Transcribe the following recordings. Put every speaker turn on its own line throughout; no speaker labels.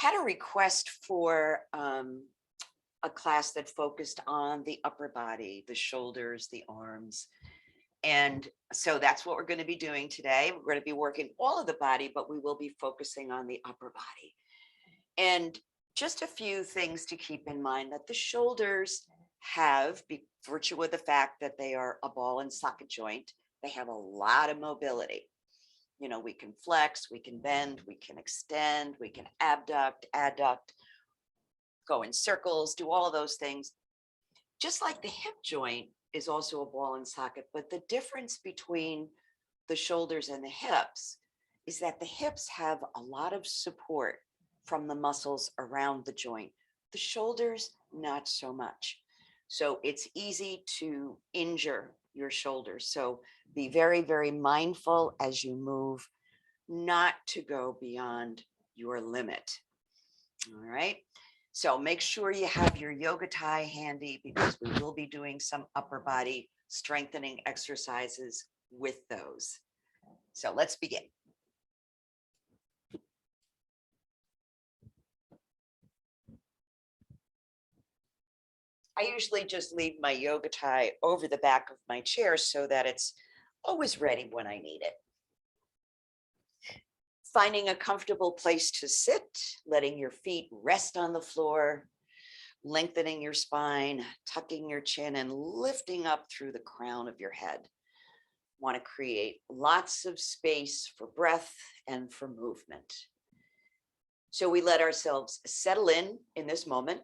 had a request for a class that focused on the upper body, the shoulders, the arms. And so that's what we're going to be doing today. We're going to be working all of the body, but we will be focusing on the upper body. And just a few things to keep in mind that the shoulders have, by virtue of the fact that they are a ball and socket joint, they have a lot of mobility. You know, we can flex, we can bend, we can extend, we can abduct, adduct, go in circles, do all of those things. Just like the hip joint is also a ball and socket, but the difference between the shoulders and the hips is that the hips have a lot of support from the muscles around the joint. The shoulders, not so much. So it's easy to injure your shoulders. So be very, very mindful as you move, not to go beyond your limit. All right. So make sure you have your yoga tie handy because we will be doing some upper body strengthening exercises with those. So let's begin. I usually just leave my yoga tie over the back of my chair so that it's always ready when I need it. Finding a comfortable place to sit, letting your feet rest on the floor, lengthening your spine, tucking your chin, and lifting up through the crown of your head. Want to create lots of space for breath and for movement. So we let ourselves settle in this moment,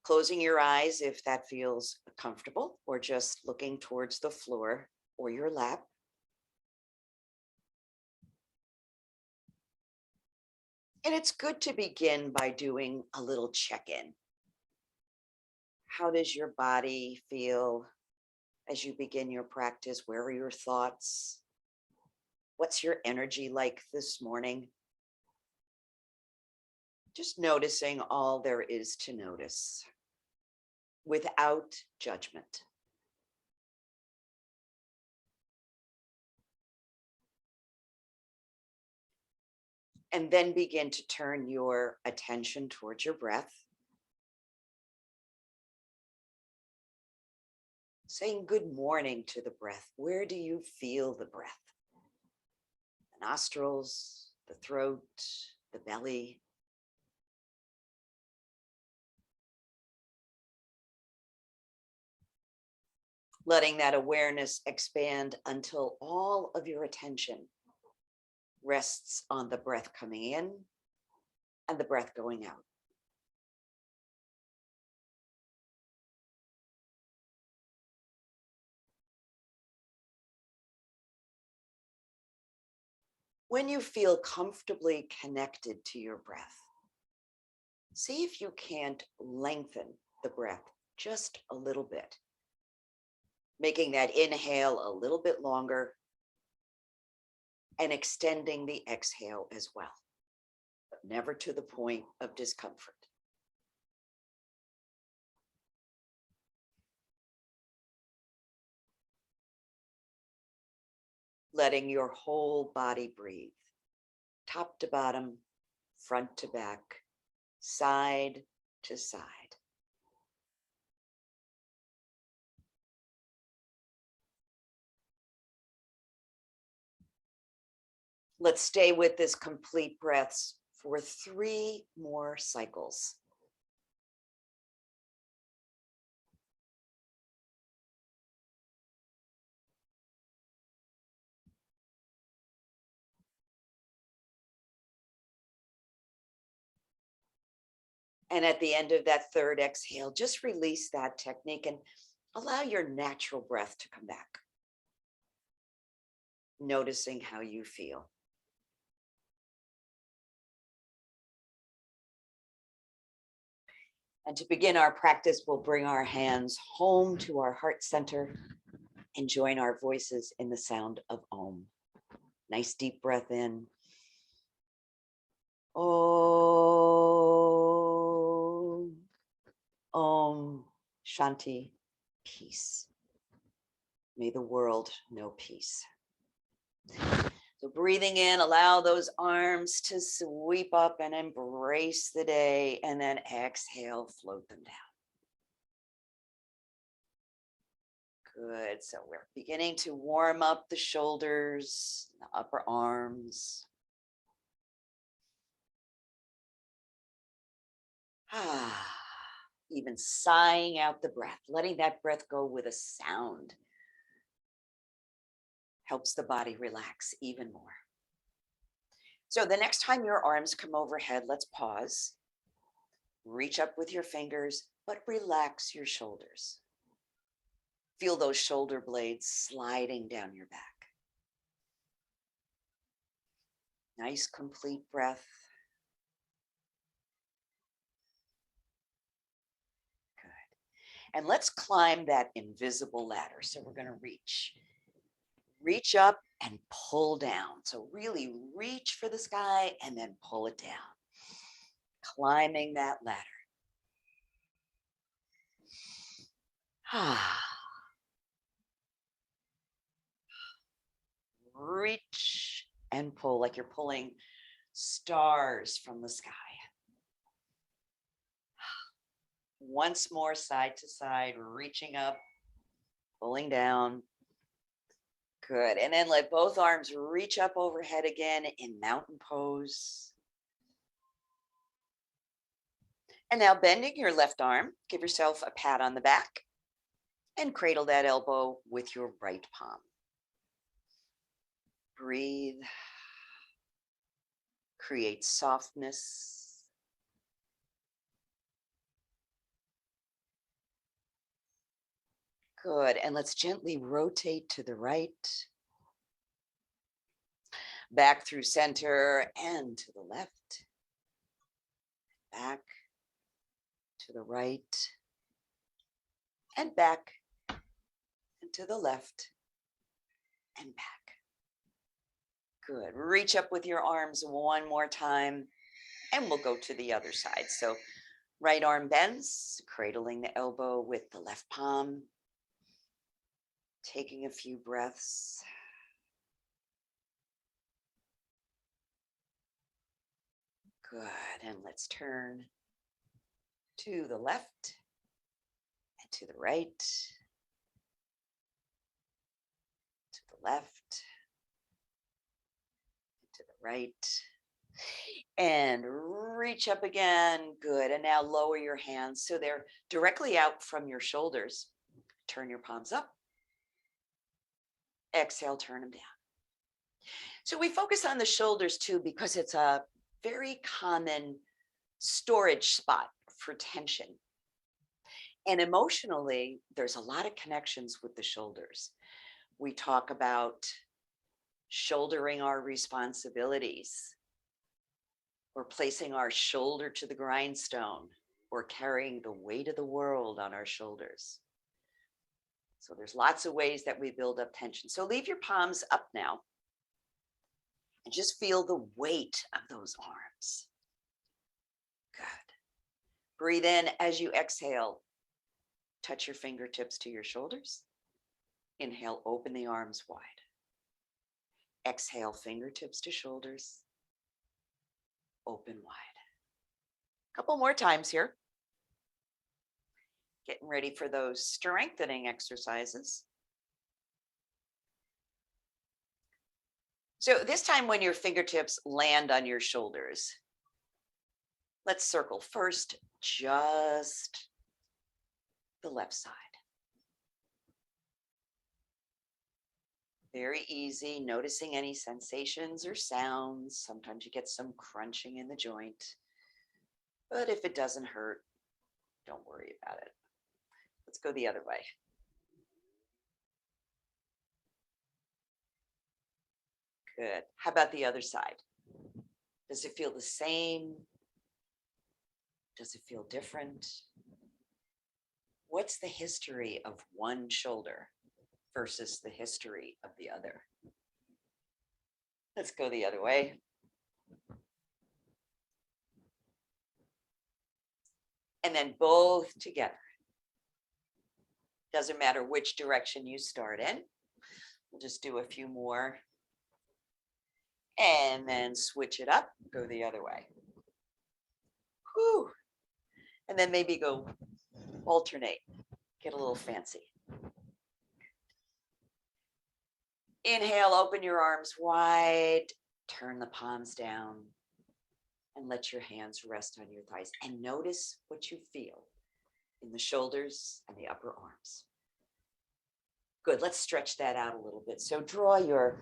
closing your eyes if that feels comfortable, or just looking towards the floor or your lap. And it's good to begin by doing a little check-in. How does your body feel as you begin your practice? Where are your thoughts? What's your energy like this morning? Just noticing all there is to notice without judgment. And then begin to turn your attention towards your breath. Saying good morning to the breath. Where do you feel the breath? The nostrils, the throat, the belly. Letting that awareness expand until all of your attention rests on the breath coming in and the breath going out. When you feel comfortably connected to your breath, see if you can't lengthen the breath just a little bit, making that inhale a little bit longer and extending the exhale as well, but never to the point of discomfort. Letting your whole body breathe, top to bottom, front to back, side to side. Let's stay with this complete breaths for 3 more cycles. And at the end of that third exhale, just release that technique and allow your natural breath to come back. Noticing how you feel. And to begin our practice, we'll bring our hands home to our heart center and join our voices in the sound of Om. Nice deep breath in. Om. Om. Shanti. Peace. May the world know peace. So breathing in, allow those arms to sweep up and embrace the day, and then exhale, float them down. Good. So we're beginning to warm up the shoulders, the upper arms. Even sighing out the breath, letting that breath go with a sound helps the body relax even more. So the next time your arms come overhead, let's pause. Reach up with your fingers, but relax your shoulders. Feel those shoulder blades sliding down your back. Nice, complete breath. Good. And let's climb that invisible ladder. So we're going to reach up and pull down. So really reach for the sky and then pull it down. Climbing that ladder. Reach and pull like you're pulling stars from the sky. Once more, side to side, reaching up, pulling down. Good. And then let both arms reach up overhead again in mountain pose. And now bending your left arm, give yourself a pat on the back and cradle that elbow with your right palm. Breathe. Create softness. Good. And let's gently rotate to the right, back through center and to the left, back to the right, and back and to the left and back. Good. Reach up with your arms one more time, and we'll go to the other side. So right arm bends, cradling the elbow with the left palm. Taking a few breaths. Good. And let's turn to the left and to the right, to the left, to the right, and reach up again. Good. And now lower your hands so they're directly out from your shoulders. Turn your palms up. Exhale, turn them down. So we focus on the shoulders too, because it's a very common storage spot for tension. And emotionally, there's a lot of connections with the shoulders. We talk about shouldering our responsibilities, or placing our shoulder to the grindstone, or carrying the weight of the world on our shoulders. So there's lots of ways that we build up tension. So leave your palms up now and just feel the weight of those arms. Good. Breathe in as you exhale. Touch your fingertips to your shoulders. Inhale, open the arms wide. Exhale, fingertips to shoulders. Open wide. A couple more times here. Getting ready for those strengthening exercises. So this time when your fingertips land on your shoulders, let's circle first just the left side. Very easy, noticing any sensations or sounds. Sometimes you get some crunching in the joint, but if it doesn't hurt, don't worry about it. Let's go the other way. Good. How about the other side? Does it feel the same? Does it feel different? What's the history of one shoulder versus the history of the other? Let's go the other way. And then both together. Doesn't matter which direction you start in. We'll just do a few more. And then switch it up, go the other way. Whew. And then maybe go alternate, get a little fancy. Inhale, open your arms wide, turn the palms down, and let your hands rest on your thighs. And notice what you feel in the shoulders and the upper arms. Good, let's stretch that out a little bit. So draw your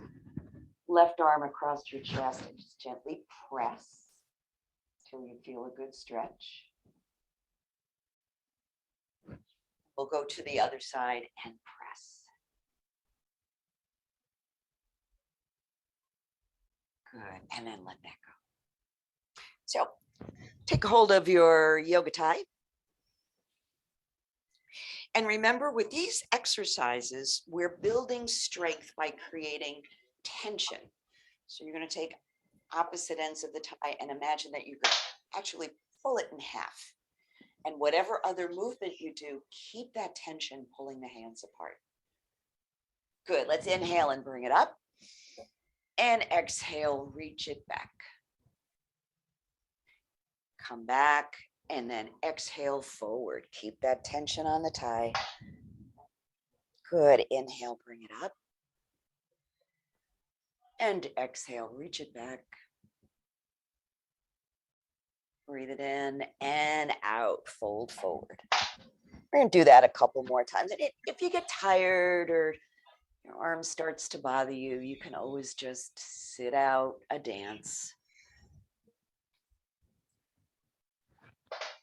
left arm across your chest and just gently press till you feel a good stretch. We'll go to the other side and press. Good, and then let that go. So take a hold of your yoga tie. And remember, with these exercises, we're building strength by creating tension. So you're going to take opposite ends of the tie and imagine that you could actually pull it in half. And whatever other movement you do, keep that tension pulling the hands apart. Good. Let's inhale and bring it up. And exhale, reach it back. Come back and then exhale forward. Keep that tension on the tie. Good. Inhale, bring it up. And exhale, reach it back. Breathe it in and out, fold forward. We're going to do that a couple more times. And if you get tired or your arm starts to bother you, you can always just sit out a dance.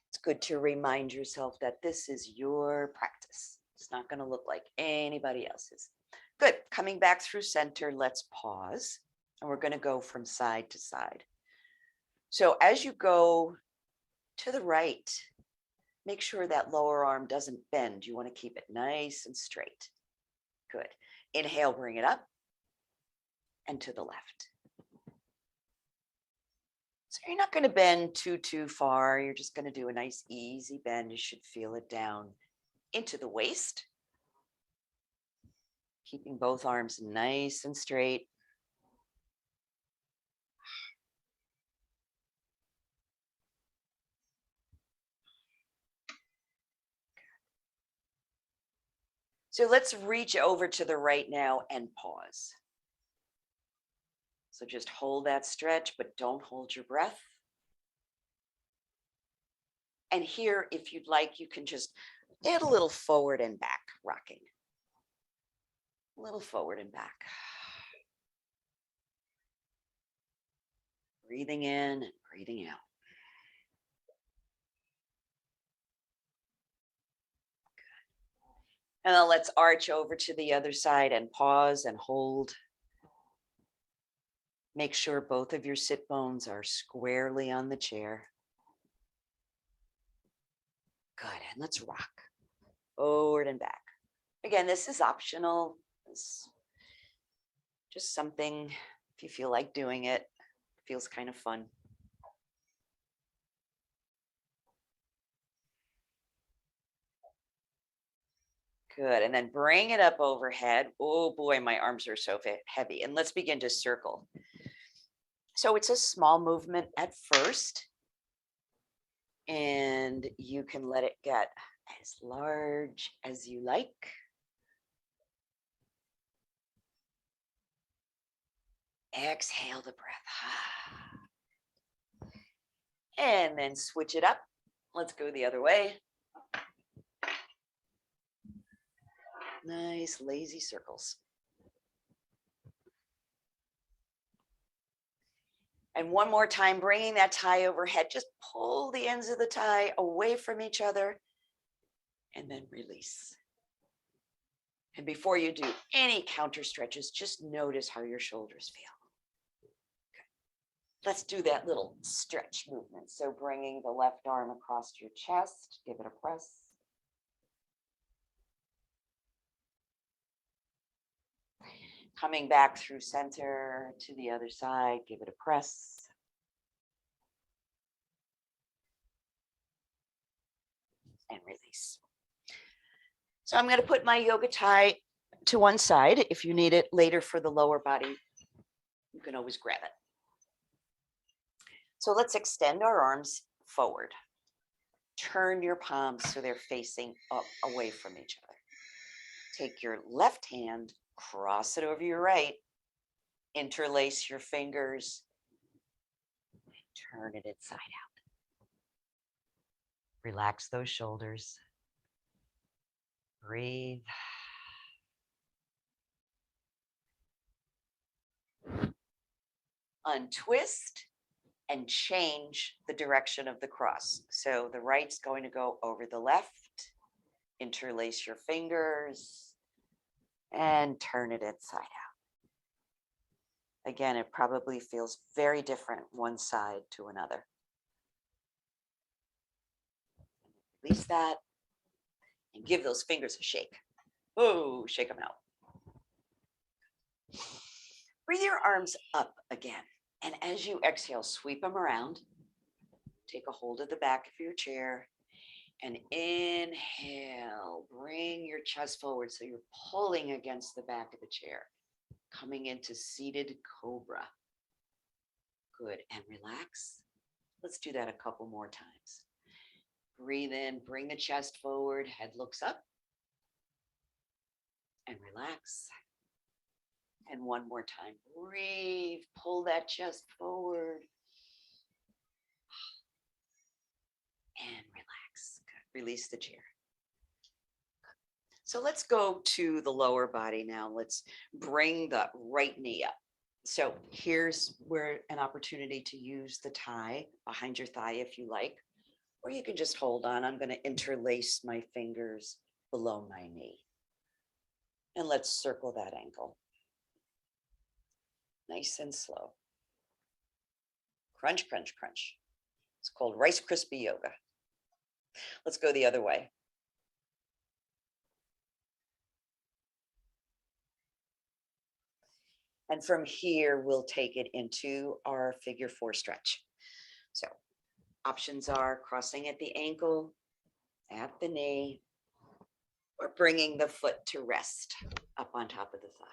It's good to remind yourself that this is your practice. It's not going to look like anybody else's. Good. Coming back through center, let's pause. And we're going to go from side to side. So as you go to the right, make sure that lower arm doesn't bend. You want to keep it nice and straight. Good. Inhale, bring it up and to the left. So you're not going to bend too far. You're just going to do a nice easy bend. You should feel it down into the waist. Keeping both arms nice and straight. So let's reach over to the right now and pause. So just hold that stretch, but don't hold your breath. And here, if you'd like, you can just add a little forward and back rocking. A little forward and back. Breathing in and breathing out. And then let's arch over to the other side and pause and hold. Make sure both of your sit bones are squarely on the chair. Good, and let's rock forward and back. Again, this is optional. It's just something, if you feel like doing it, feels kind of fun. Good, and then bring it up overhead. Oh boy, my arms are so heavy. And let's begin to circle. So it's a small movement at first. And you can let it get as large as you like. Exhale the breath. And then switch it up. Let's go the other way. Nice lazy circles. And one more time, bringing that tie overhead, just pull the ends of the tie away from each other and then release. And before you do any counter stretches, just notice how your shoulders feel. Okay. Let's do that little stretch movement. So bringing the left arm across your chest, give it a press. Coming back through center to the other side, give it a press. And release. So I'm going to put my yoga tie to one side. If you need it later for the lower body, you can always grab it. So let's extend our arms forward. Turn your palms so they're facing up away from each other. Take your left hand, cross it over your right, interlace your fingers, turn it inside out. Relax those shoulders. Breathe. Untwist and change the direction of the cross. So the right's going to go over the left. Interlace your fingers and turn it inside out. Again, it probably feels very different one side to another. Release that and give those fingers a shake. Oh, shake them out. Breathe your arms up again. And as you exhale, sweep them around. Take a hold of the back of your chair and inhale. Bring your chest forward so you're pulling against the back of the chair. Coming into seated cobra. Good. And relax. Let's do that a couple more times. Breathe in, bring the chest forward, head looks up. And relax. And one more time. Breathe, pull that chest forward. And relax. Good. Release the chair. So let's go to the lower body now. Let's bring the right knee up. So here's where an opportunity to use the tie behind your thigh if you like, or you can just hold on. I'm going to interlace my fingers below my knee. And let's circle that ankle. Nice and slow. Crunch, crunch, crunch. It's called Rice Krispie yoga. Let's go the other way. And from here, we'll take it into our figure 4 stretch. So options are crossing at the ankle, at the knee, or bringing the foot to rest up on top of the thigh.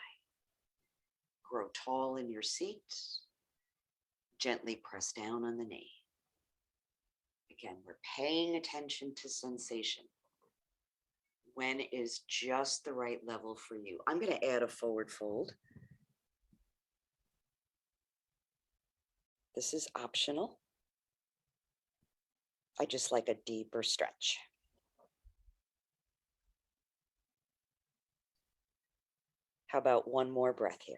Grow tall in your seat. Gently press down on the knee. Again, we're paying attention to sensation. When is just the right level for you? I'm going to add a forward fold. This is optional. I just like a deeper stretch. How about one more breath here?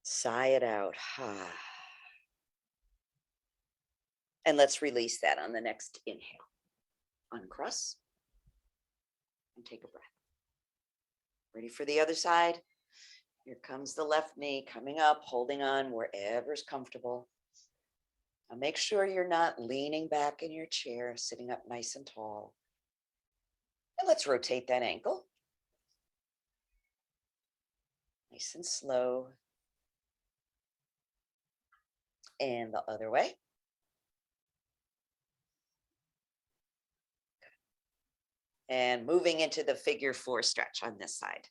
Sigh it out. And let's release that on the next inhale. Uncross and take a breath. Ready for the other side? Here comes the left knee coming up, holding on wherever's comfortable. Now make sure you're not leaning back in your chair, sitting up nice and tall. And let's rotate that ankle. Nice and slow. And the other way. And moving into the figure 4 stretch on this side.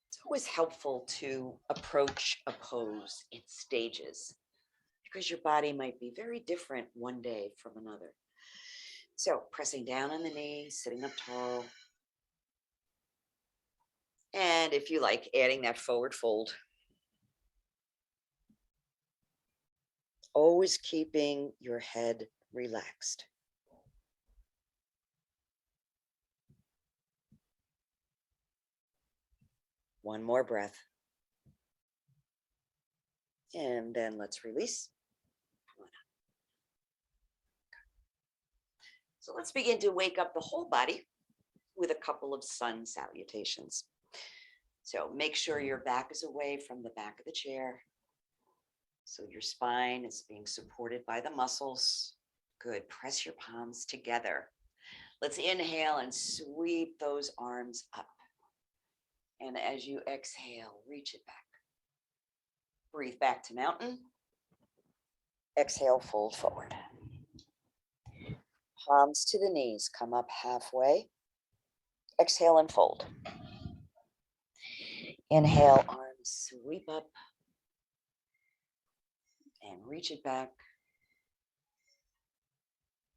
It's always helpful to approach a pose in stages because your body might be very different one day from another. So pressing down on the knee, sitting up tall. And if you like, adding that forward fold. Always keeping your head relaxed. One more breath. And then let's release. So let's begin to wake up the whole body with a couple of sun salutations. So make sure your back is away from the back of the chair. So your spine is being supported by the muscles. Good. Press your palms together. Let's inhale and sweep those arms up. And as you exhale, reach it back. Breathe back to mountain. Exhale, fold forward. Palms to the knees, come up halfway. Exhale and fold. Inhale, arms sweep up. and reach it back.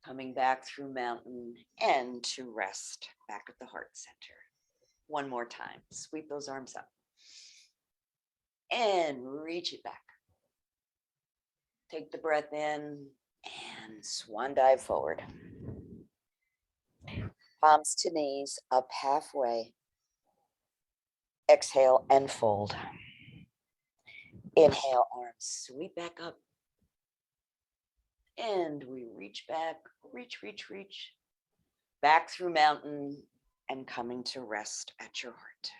Coming back through mountain and to rest back at the heart center. One more time. Sweep those arms up and reach it back. Take the breath in and swan dive forward. Palms to knees, up halfway. Exhale and fold. Inhale, arms sweep back up. And we reach back, reach, back through mountain and coming to rest at your heart.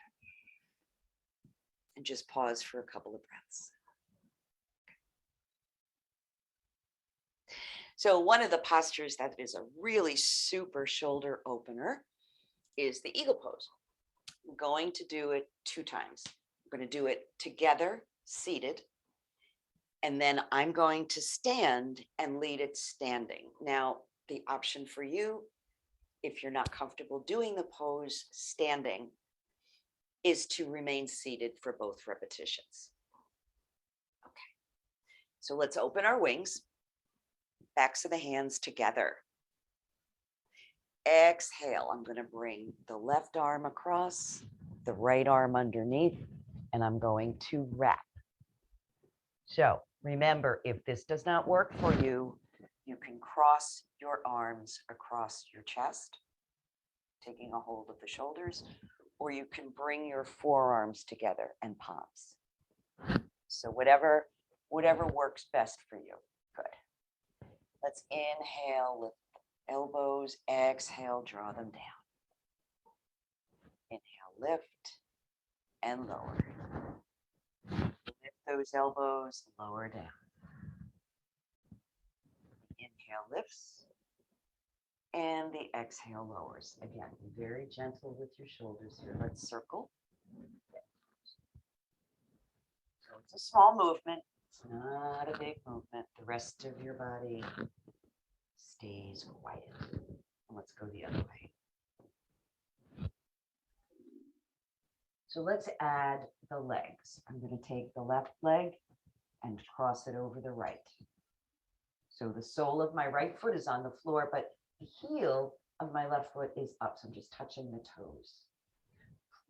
And just pause for a couple of breaths. So one of the postures that is a really super shoulder opener is the eagle pose. I'm going to do it 2 times. I'm going to do it together, seated. And then I'm going to stand and lead it standing. Now, the option for you, if you're not comfortable doing the pose standing, is to remain seated for both repetitions. Okay, so let's open our wings, backs of the hands together. Exhale, I'm going to bring the left arm across, the right arm underneath, and I'm going to wrap. So remember, if this does not work for you, you can cross your arms across your chest, taking a hold of the shoulders, or you can bring your forearms together and palms. So whatever works best for you. Good. Let's inhale, lift the elbows, exhale, draw them down. Inhale, lift and lower. Lift those elbows, lower down. Inhale, lifts, and the exhale lowers. Again, be very gentle with your shoulders here. Let's circle. So it's a small movement. It's not a big movement. The rest of your body stays quiet. And let's go the other way. So let's add the legs. I'm going to take the left leg and cross it over the right. So the sole of my right foot is on the floor, but the heel of my left foot is up. So I'm just touching the toes.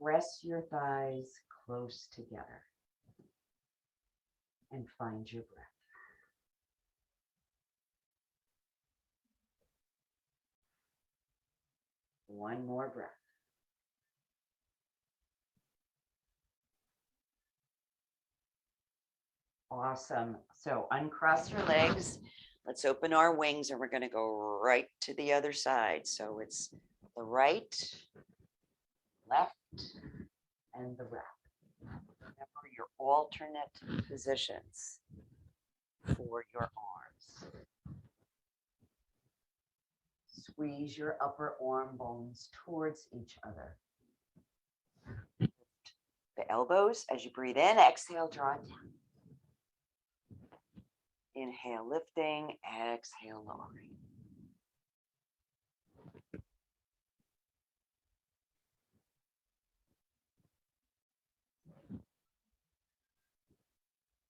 Press your thighs close together and find your breath. One more breath. Awesome. So uncross your legs. Let's open our wings and we're going to go right to the other side. So it's the right, left, and the wrap. Remember your alternate positions for your arms. Squeeze your upper arm bones towards each other. The elbows as you breathe in, exhale, draw it down. Inhale, lifting, exhale, lowering.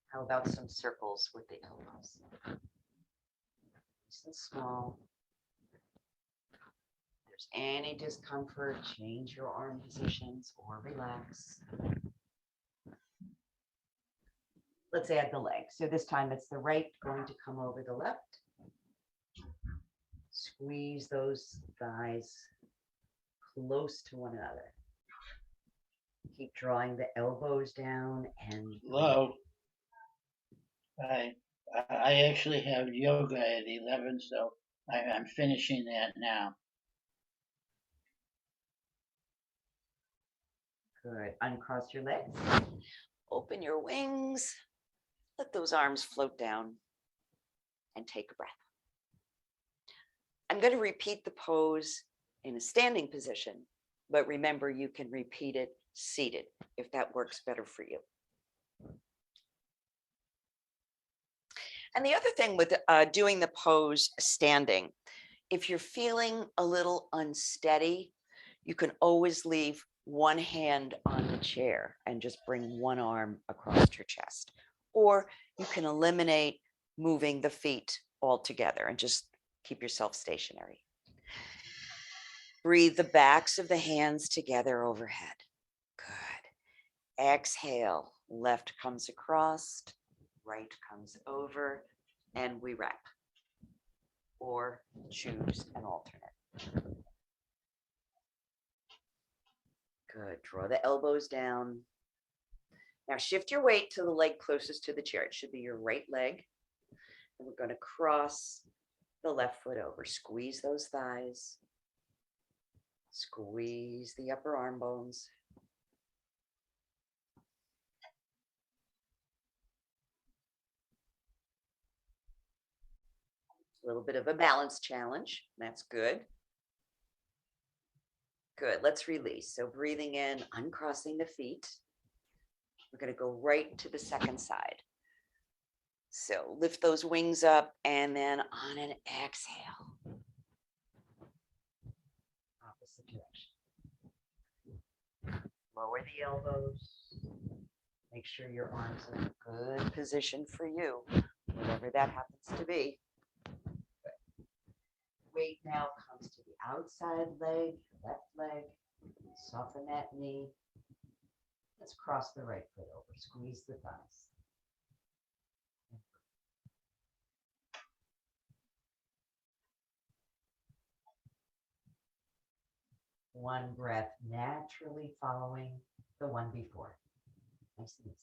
How about some circles with the elbows? Nice and small. If there's any discomfort, change your arm positions or relax. Let's add the leg. So this time it's the right going to come over the left. Squeeze those thighs close to one another. Keep drawing the elbows down and
Hello. I actually have yoga at 11, so I'm finishing that now.
good. Uncross your legs. Open your wings. Let those arms float down and take a breath. I'm going to repeat the pose in a standing position, but remember you can repeat it seated if that works better for you. And the other thing with doing the pose standing, if you're feeling a little unsteady, you can always leave one hand on the chair and just bring one arm across your chest. Or you can eliminate moving the feet all together, and just keep yourself stationary. Breathe the backs of the hands together overhead. Good. Exhale. Left comes across, right comes over, and we wrap. Or choose an alternate. Good. Draw the elbows down. Now shift your weight to the leg closest to the chair. It should be your right leg. And we're going to cross the left foot over. Squeeze those thighs. Squeeze the upper arm bones. A little bit of a balance challenge. That's good. Good. Let's release. So breathing in, uncrossing the feet. We're going to go right to the second side. So lift those wings up, and then on an exhale, opposite direction. Lower the elbows. Make sure your arms are in a good position for you, whatever that happens to be. Good. Weight now comes to the outside leg, left leg. Soften that knee. Let's cross the right foot over. Squeeze the thighs. One breath naturally following the one before. Nice and easy.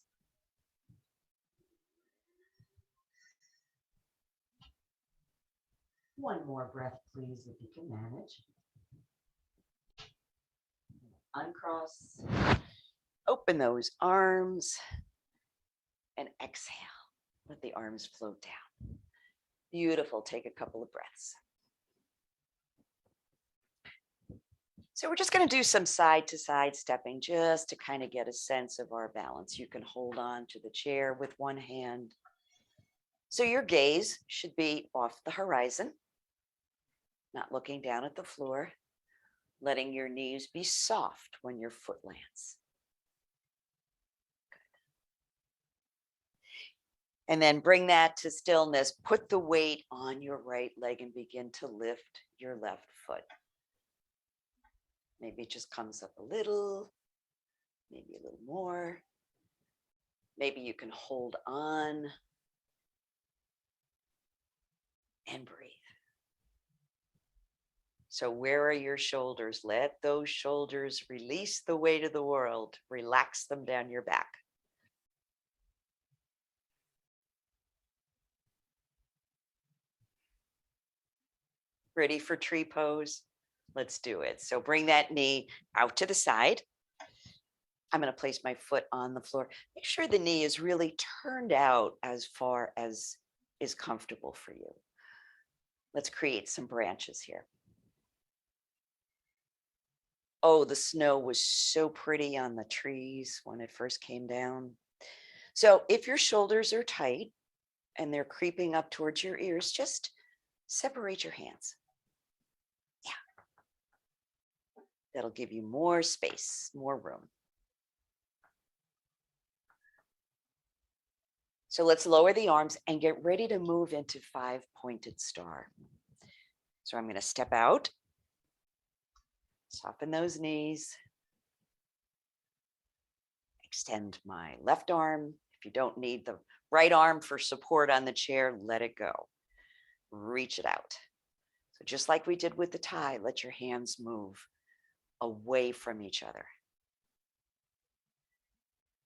One more breath, please, if you can manage. Uncross. Open those arms. And exhale. Let the arms float down. Beautiful. Take a couple of breaths. So we're just going to do some side to side stepping just to kind of get a sense of our balance. You can hold on to the chair with one hand. So your gaze should be off the horizon, not looking down at the floor, letting your knees be soft when your foot lands. Good. And then bring that to stillness. Put the weight on your right leg and begin to lift your left foot. Maybe it just comes up a little, maybe a little more. Maybe you can hold on and breathe. So where are your shoulders? Let those shoulders release the weight of the world. Relax them down your back. Ready for tree pose? Let's do it. So bring that knee out to the side. I'm going to place my foot on the floor. Make sure the knee is really turned out as far as is comfortable for you. Let's create some branches here. Oh, the snow was so pretty on the trees when it first came down. So if your shoulders are tight and they're creeping up towards your ears, just separate your hands. Yeah. That'll give you more space, more room. So let's lower the arms and get ready to move into 5-pointed star. So I'm going to step out, soften those knees, extend my left arm. If you don't need the right arm for support on the chair, let it go. Reach it out. So just like we did with the tie, let your hands move away from each other.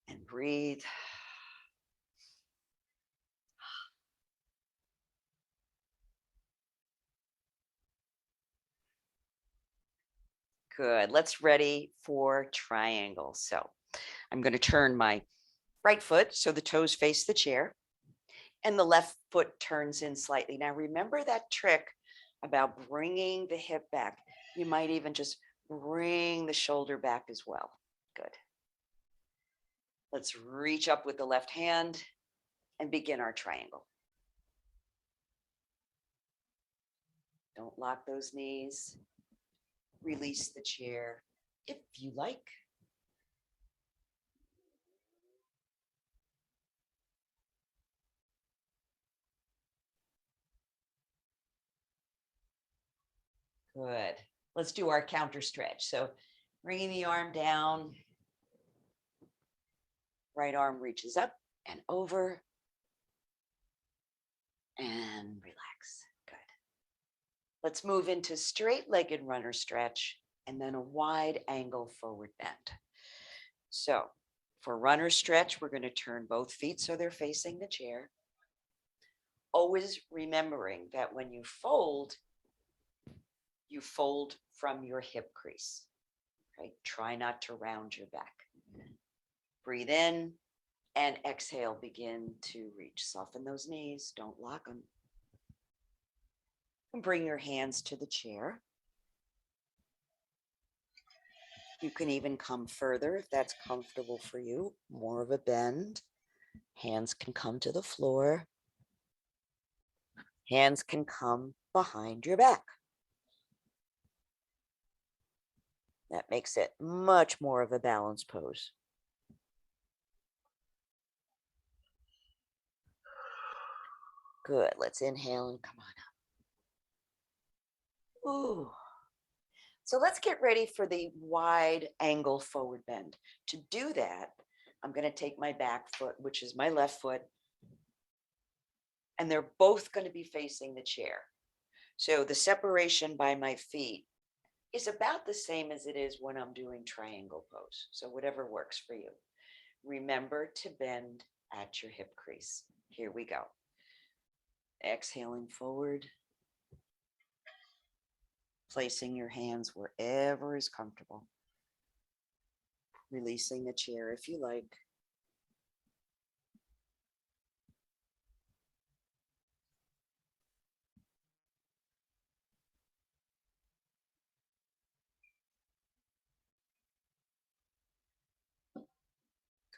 And breathe. Good. Let's ready for triangle. So I'm going to turn my right foot so the toes face the chair and the left foot turns in slightly. Now remember that trick about bringing the hip back. You might even just bring the shoulder back as well. Good. Let's reach up with the left hand and begin our triangle. Don't lock those knees. Release the chair if you like. Good. Let's do our counter stretch. So bringing the arm down, right arm reaches up and over and relax. Good. Let's move into straight-legged runner stretch and then a wide angle forward bend. So for runner stretch, we're going to turn both feet so they're facing the chair. Always remembering that when you fold from your hip crease, right? Try not to round your back. Breathe in and exhale, begin to reach. Soften those knees, don't lock them. And bring your hands to the chair. You can even come further if that's comfortable for you, more of a bend. Hands can come to the floor. Hands can come behind your back. That makes it much more of a balanced pose. Good. Let's inhale and come on up. Ooh. So let's get ready for the wide angle forward bend. To do that, I'm going to take my back foot, which is my left foot, and they're both going to be facing the chair. So the separation by my feet is about the same as it is when I'm doing triangle pose. So whatever works for you. Remember to bend at your hip crease. Here we go. Exhaling forward. Placing your hands wherever is comfortable. Releasing the chair if you like.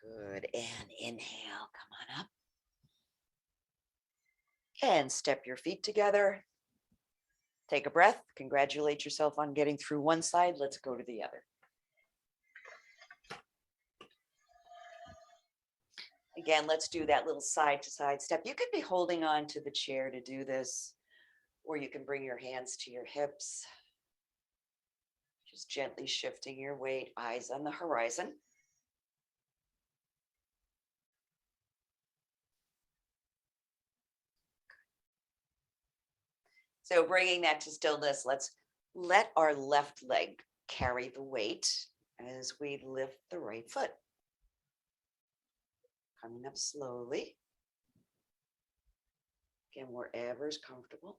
Good. And inhale, come on up. And step your feet together. Take a breath. Congratulate yourself on getting through one side. Let's go to the other. Again, let's do that little side to side step. You could be holding on to the chair to do this, or you can bring your hands to your hips. Just gently shifting your weight, eyes on the horizon. So bringing that to stillness, let's let our left leg carry the weight as we lift the right foot. Coming up slowly. Again, wherever is comfortable.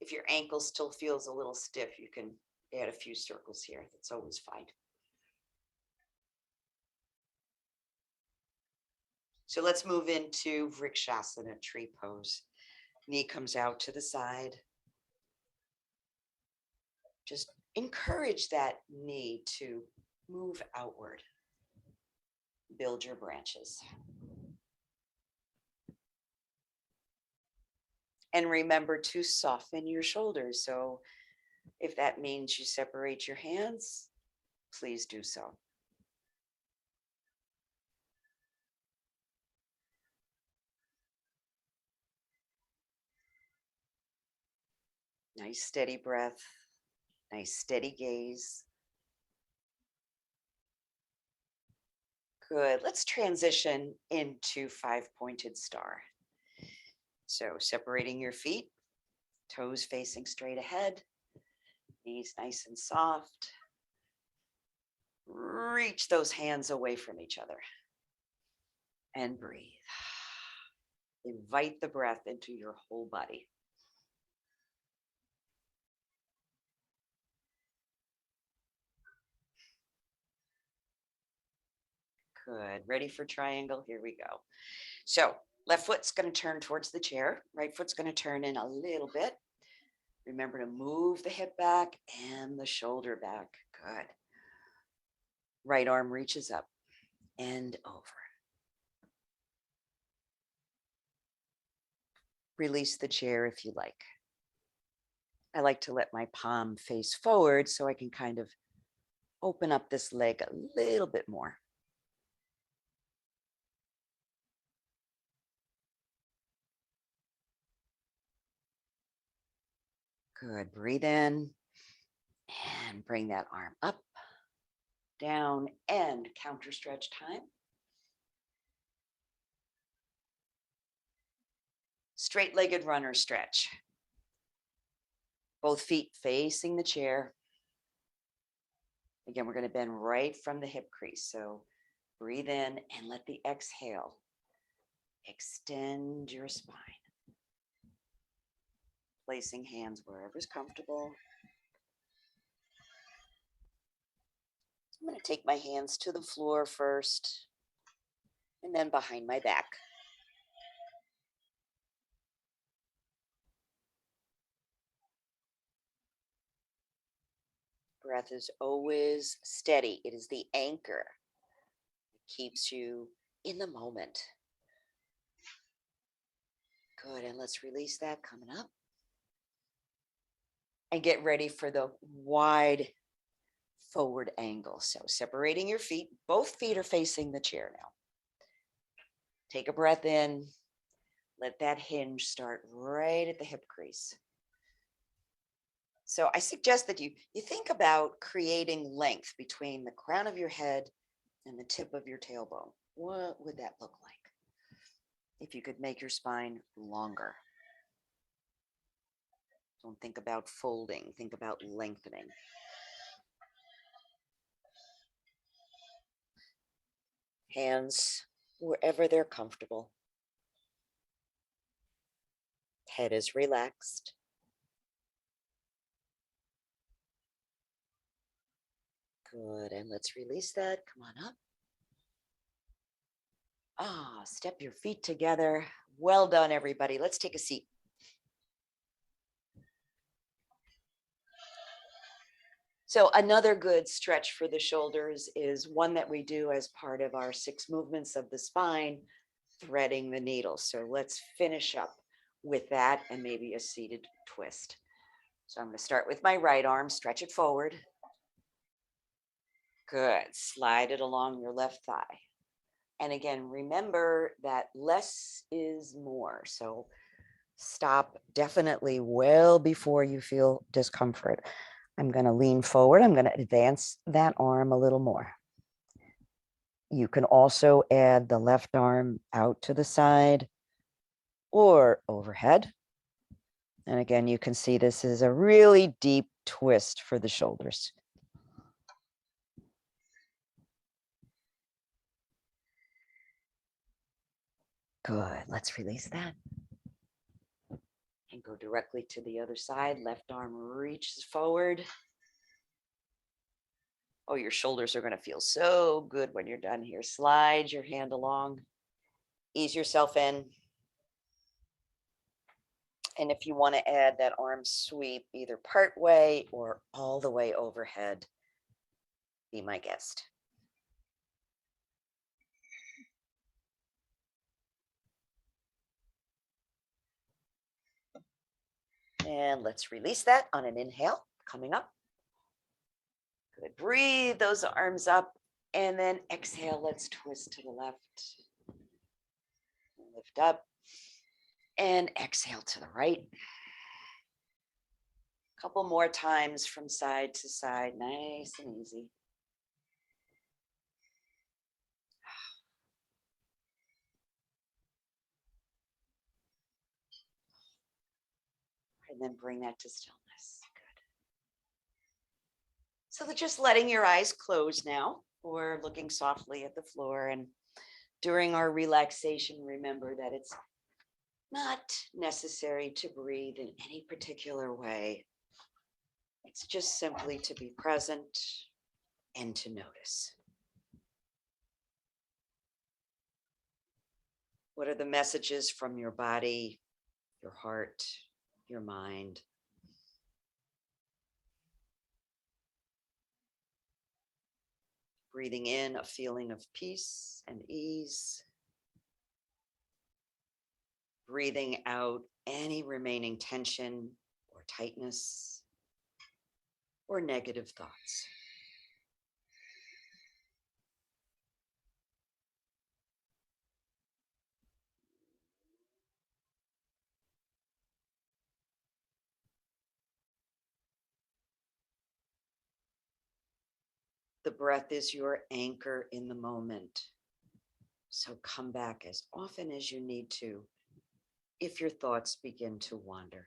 If your ankle still feels a little stiff, you can add a few circles here. That's always fine. So let's move into Vrikshasana, tree pose. Knee comes out to the side. Just encourage that knee to move outward. Build your branches. And remember to soften your shoulders. So if that means you separate your hands, please do so. Nice steady breath, nice steady gaze. Good. Let's transition into five-pointed star. So separating your feet, toes facing straight ahead, knees nice and soft. Reach those hands away from each other and breathe. Invite the breath into your whole body. Good. Ready for triangle? Here we go. So left foot's going to turn towards the chair. Right foot's going to turn in a little bit. Remember to move the hip back and the shoulder back. Good. Right arm reaches up and over. Release the chair if you like. I like to let my palm face forward so I can kind of open up this leg a little bit more. Good. Breathe in and bring that arm up, down, and counter stretch time. Straight-legged runner stretch. Both feet facing the chair. Again, we're going to bend right from the hip crease. So breathe in and let the exhale extend your spine. Placing hands wherever's comfortable. I'm going to take my hands to the floor first and then behind my back. Breath is always steady. It is the anchor. It keeps you in the moment. Good, and let's release that coming up. And get ready for the wide forward angle. So separating your feet, both feet are facing the chair now. Take a breath in. Let that hinge start right at the hip crease. So I suggest that you think about creating length between the crown of your head and the tip of your tailbone. What would that look like if you could make your spine longer? Don't think about folding, think about lengthening. Hands wherever they're comfortable. Head is relaxed. Good, and let's release that. Come on up. Step your feet together. Well done, everybody. Let's take a seat. So another good stretch for the shoulders is one that we do as part of our 6 movements of the spine, threading the needle. So let's finish up with that and maybe a seated twist. So I'm going to start with my right arm, stretch it forward. Good. Slide it along your left thigh. And again, remember that less is more. So stop definitely well before you feel discomfort. I'm going to lean forward. I'm going to advance that arm a little more. You can also add the left arm out to the side or overhead. And again, you can see this is a really deep twist for the shoulders. Good. Let's release that. And go directly to the other side. Left arm reaches forward. Oh, your shoulders are going to feel so good when you're done here. Slide your hand along. Ease yourself in. And if you want to add that arm sweep, either part way or all the way overhead, be my guest. And let's release that on an inhale, coming up. Good. Breathe those arms up. And then exhale, let's twist to the left. Lift up. And exhale to the right. Couple more times from side to side, nice and easy. And then bring that to stillness. Good. So just letting your eyes close now, or looking softly at the floor. And during our relaxation, remember that it's not necessary to breathe in any particular way. It's just simply to be present and to notice. What are the messages from your body, your heart, your mind? Breathing in a feeling of peace and ease. Breathing out any remaining tension or tightness or negative thoughts. The breath is your anchor in the moment. So come back as often as you need to if your thoughts begin to wander.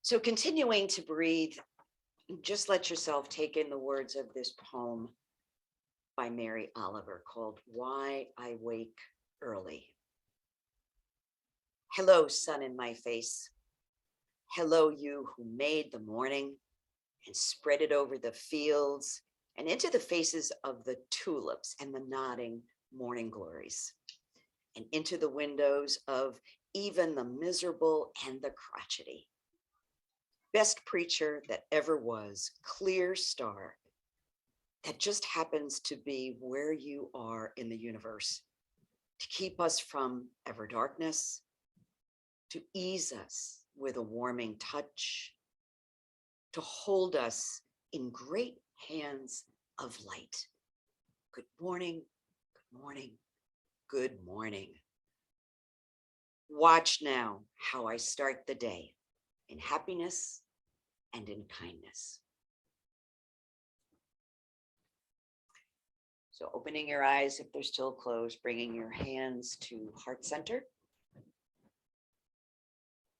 So continuing to breathe, just let yourself take in the words of this poem by Mary Oliver called Why I Wake Early. Hello, sun in my face. Hello, you who made the morning and spread it over the fields and into the faces of the tulips and the nodding morning glories, and into the windows of even the miserable and the crotchety. Best preacher that ever was, clear star that just happens to be where you are in the universe, to keep us from ever darkness, to ease us with a warming touch, to hold us in great hands of light. Good morning, good morning, good morning. Watch now how I start the day in happiness and in kindness. So opening your eyes if they're still closed, bringing your hands to heart center.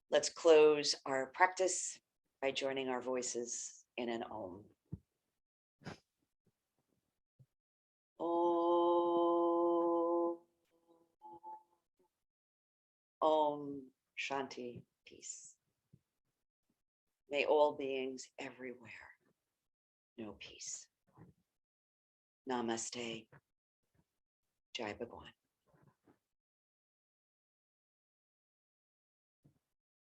Let's close our practice by joining our voices in an Om. Om. Om Shanti, peace. May all beings everywhere know peace. Namaste. Jai Bhagwan.